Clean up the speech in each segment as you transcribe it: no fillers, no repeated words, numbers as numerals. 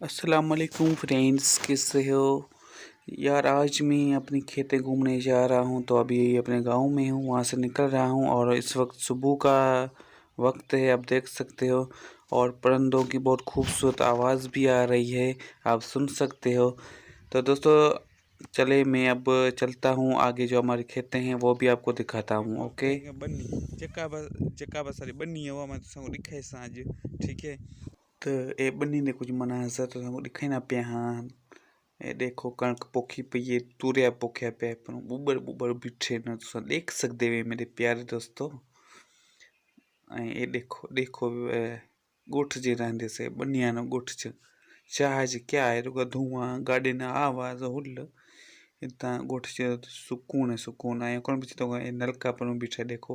अस्सलाम वालेकुम फ्रेंड्स, कैसे हो यार। आज मैं अपनी खेतें घूमने जा रहा हूँ। तो अभी अपने गांव में हूँ, वहाँ से निकल रहा हूँ और इस वक्त सुबह का वक्त है, आप देख सकते हो। और परिंदों की बहुत खूबसूरत आवाज़ भी आ रही है, आप सुन सकते हो। तो दोस्तों चले, मैं अब चलता हूँ आगे, जो हमारे खेतें हैं वो भी आपको दिखाता हूँ। ओके बन्नी जका बसारी बन्नी है वो मैं तुसांको दिखाई साज। ठीक है। तो ये बन्नी ने कुछ मनाजर तो दिखाई पे। हाँ ये देखो, कणक पोखी पे, ये तूरिया पोखिया पे पर बुबर बुबर बिठे न तुसा देख सकते वे मेरे प्यारे दोस्तों। ये देखो देखो गोठ जे रहंदे से बनिया न गोठ च जहाज क्या है, रुका धुआं गाड़ी ना आवाज हुल इतना गोठ च सुकून है, सुकून आए कौन बिच तो नलका पर बिठे देखो।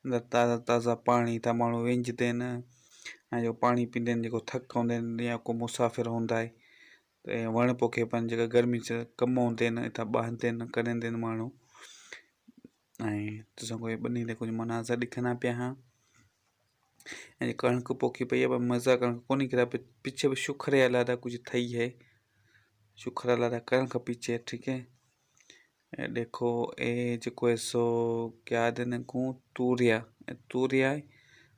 अंदर ताज़ा ताज़ा पानी था, माण्हू वेंजते न ऐं जो पानी पींदे आहिनि, जेको थक हूंदा आहिनि या को मुसाफ़िर हूंदा आहे त वण पोखे पंहिंजे जेका गर्मी च कम हूंदे आहिनि हितां ॿाहिंदे आहिनि कंदे आहिनि माण्हू। ऐं तुसांखे ॿिन्ही ते कुझु मनाज़र ॾिखंदा पिया। हाँ ऐं कणक पोखी पई आहे, पर मज़ा कणक कोन्हे किरा पीछे भी शुखरे अलादा कुछ थई है, शुखर अलादा कणक पीछे। ठीक है। देखो ये जो है सो क्या आदि को तूरिया तूरिया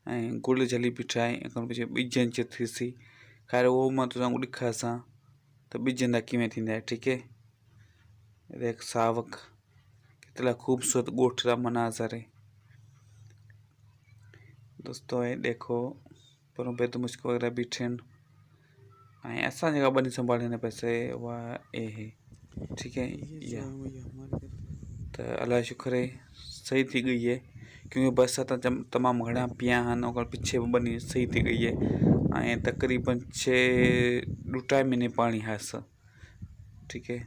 ऐं गुड़ जली बिठा है पीछे ॿिजनि च थीसी खैर वो मां तुसांखे ॾिखांसां तो ॿिजंदा कीअं थींदा। ठीक है। देख सावक कितना खूबसूरत गोठ का मनाजर है दोस्तों। ये देखो पर बेद मुश्क वगैरह बिठन ऐसा जगह बनी संभालने पैसे वह ए है। ठीक है। या तो अल्लाह शुक्र है सही थी गई है, क्योंकि बरसात तमाम घना पिया हैं और पीछे बनी सही थी गई है। तकरीबन 6 महीने पानी हस। ठीक है।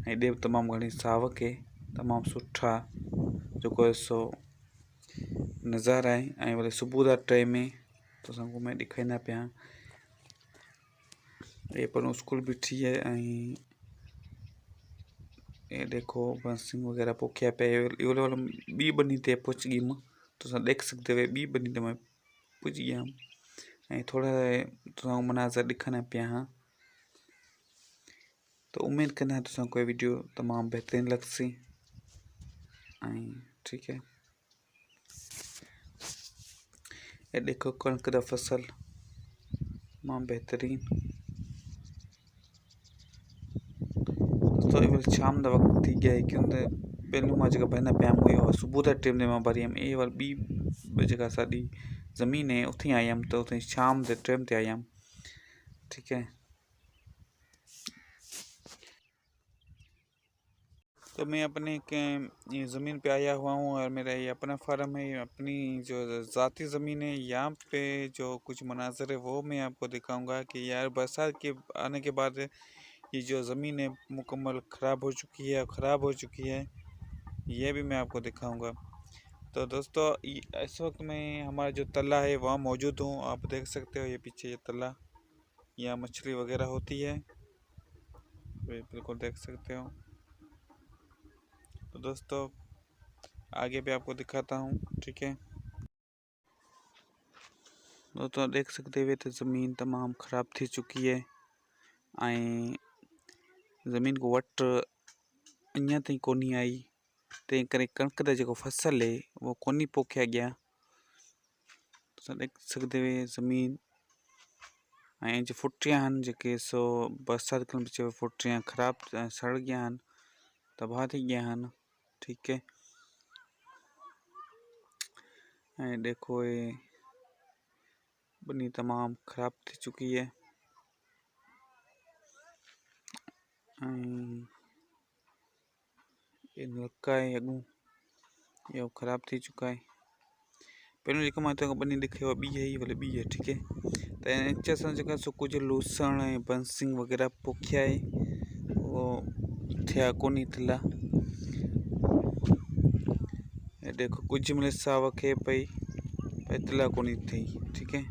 हेॾे तमाम घनी सावक है, तमाम सुठा जो सो नज़ारा है। वरी सुबह का टाइम है तो संगो में दिखाईंदा पिया। ये पर स्कूल बिठी है। ये देखो बंसिंग वगैरह पोखिया पे ये वाला बी बनी ते पहुंच गई मैं, तो देख सकते हो बी बनी ते मैं पुज गया हम। थोड़ा तो मनाजर दिखाना पिया। हाँ तो उम्मीद करना है तो कोई वीडियो तमाम बेहतरीन लगसी। ठीक है। ये देखो कणक का फसल तमाम बेहतरीन। तो ये शाम का वक्त थी गया है, क्योंकि पहलू मां जो बहना पिया हुई सुबह का टाइम में भरी हम ये वाल बी जगह साड़ी ज़मीन है उथी आई हम, तो उथी शाम के टाइम ते आई हम। ठीक है। तो मैं अपने के ज़मीन पे आया हुआ हूँ और मेरा ये अपना फार्म है, अपनी जो ज़ाती ज़मीन है। यहाँ पे जो कुछ मनाजर है वो मैं आपको दिखाऊंगा कि यार बरसात के आने के बाद ये जो ज़मीन है मुकम्मल ख़राब हो चुकी है, ये भी मैं आपको दिखाऊंगा। तो दोस्तों इस वक्त मैं हमारा जो तला है वहाँ मौजूद हूँ, आप देख सकते हो ये पीछे ये तला, यहाँ मछली वगैरह होती है, बिल्कुल देख सकते हो। तो दोस्तों आगे भी आपको दिखाता हूँ। ठीक है। दोस्तों देख सकते हुए तो ज़मीन तमाम ख़राब थी चुकी है। ज़मीन को वट अञा ताईं कोन्ही आई, तंहिं करे कणक का जो फसल है वो कोन्ही पोखिया गया। तो देख सकते हुए ज़मीन जो फुटिया हैं जेके सो बरसात के पीछे फुटिया ख़राब सड़ गया हैं, तबाह थी गया हैं। ठीक है। देखो ये बनी तमाम ख़राब थी चुकी है। ये नलका है अगू ये ख़राब थी चुका है। पहले जो मैं तो बनी दिखे वो बी है, ये वाले बी है। ठीक है। तो इनचे जगह सो कुछ लूसण बंसिंग वगैरह पोखिया है वो थिया कोनी थला। देखो कुछ मिले सावक है पई तला कोनी थी। ठीक है।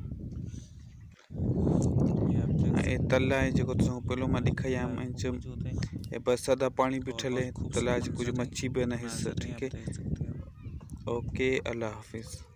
ये तला है जो तो पहलो मैं दिखाया ये बरसात का पानी बिठल है, तला कुछ मच्छी बना हिस्सा। ठीक है। ओके अल्लाह हाफिज़।